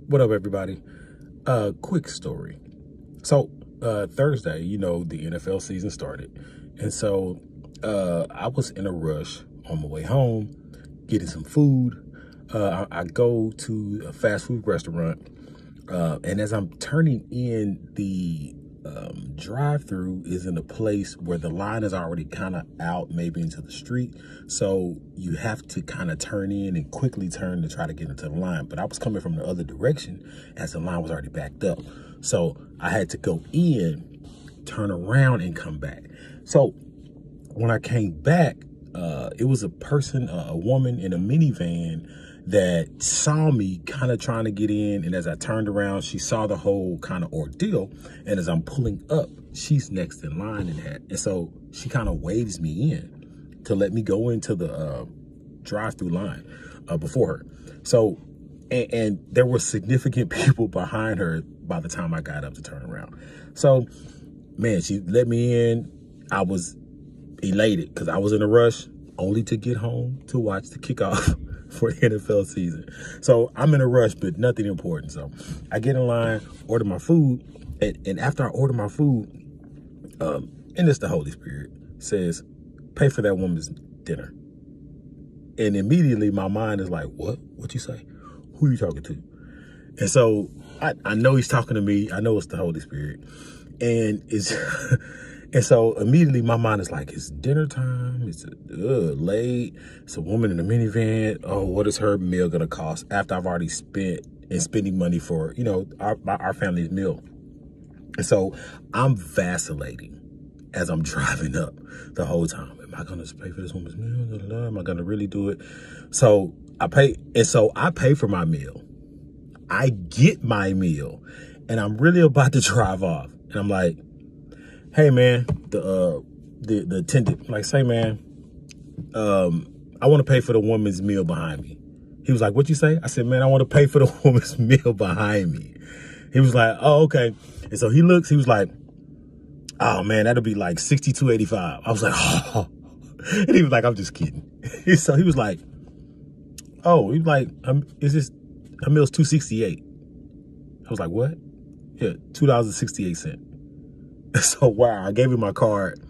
What up, everybody? Quick story. So Thursday, the NFL season started. And so I was in a rush on my way home, getting some food. I go to a fast food restaurant. And as I'm turning in, the drive-through is in a place where the line is already kind of out, maybe into the street. So you have to kind of turn in and quickly turn to try to get into the line. But I was coming from the other direction as the line was already backed up. So I had to go in, turn around, and come back. So when I came back, it was a woman in a minivan that saw me kind of trying to get in. And as I turned around, she saw the whole kind of ordeal. And as I'm pulling up, she's next in line in that. And so she kind of waves me in to let me go into the drive-through line before her. So, and there were significant people behind her by the time I got up to turn around. So, man, she let me in. I was elated because I was in a rush only to get home to watch the kickoff for the NFL season. So I'm in a rush, but nothing important. So I get in line, order my food, and after I order my food, and it's the Holy Spirit, says, pay for that woman's dinner. And immediately my mind is like, what you say? Who are you talking to? And so I know he's talking to me. I know it's the Holy Spirit. And it's and so immediately my mind is like, it's dinner time. It's late. It's a woman in a minivan. Oh, what is her meal going to cost after I've already spending money for, our family's meal? And so I'm vacillating as I'm driving up the whole time. Am I going to pay for this woman's meal? Am I going to really do it? So I pay. And so I pay for my meal. I get my meal and I'm really about to drive off. And I'm like, hey, man, the attendant, like, say, man, I want to pay for the woman's meal behind me. He was like, what you say? I said, man, I want to pay for the woman's meal behind me. He was like, oh, okay. And so he looks, he was like, oh, man, that'll be like $62.85. I was like, oh. And he was like, I'm just kidding. So he was like, oh, he's like, is this, her meal's $2.68. I was like, what? Yeah, $2.68. So, wow, I gave her my card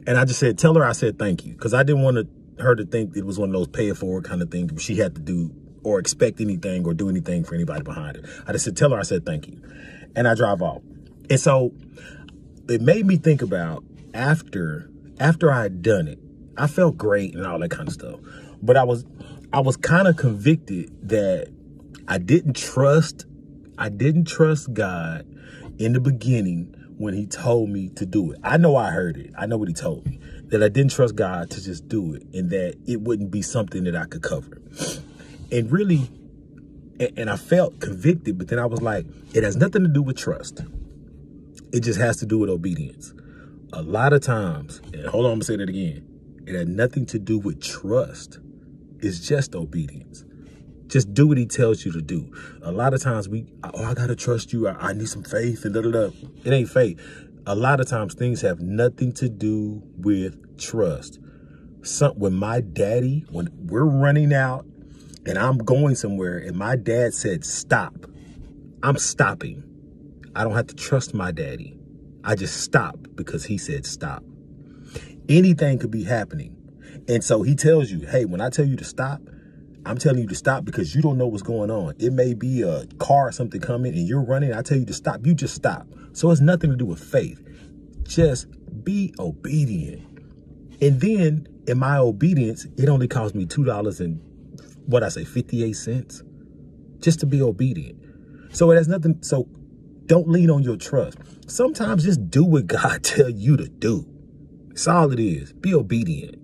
and I just said, tell her I said thank you. Because I didn't want her to think it was one of those pay it forward kind of things where she had to do or expect anything or do anything for anybody behind her. I just said, tell her I said thank you. And I drive off. And so it made me think about after I had done it, I felt great and all that kind of stuff. But I was kind of convicted that I didn't trust God in the beginning when he told me to do it. I know I heard it. I know what he told me, that I didn't trust God to just do it and that it wouldn't be something that I could cover. And really, and I felt convicted, but then I was like, it has nothing to do with trust. It just has to do with obedience. A lot of times, and hold on, I'm gonna say that again. It had nothing to do with trust. It's just obedience. Just do what he tells you to do. A lot of times I got to trust you. I need some faith and da-da-da. It ain't faith. A lot of times things have nothing to do with trust. When my daddy, when we're running out and I'm going somewhere and my dad said, stop, I'm stopping. I don't have to trust my daddy. I just stop because he said stop. Anything could be happening. And so he tells you, hey, when I tell you to stop, I'm telling you to stop because you don't know what's going on. It may be a car or something coming and you're running. I tell you to stop. You just stop. So it's nothing to do with faith. Just be obedient. And then in my obedience, it only cost me $2 and 58 cents just to be obedient. So it has nothing. So don't lean on your trust. Sometimes just do what God tell you to do. That's all it is. Be obedient.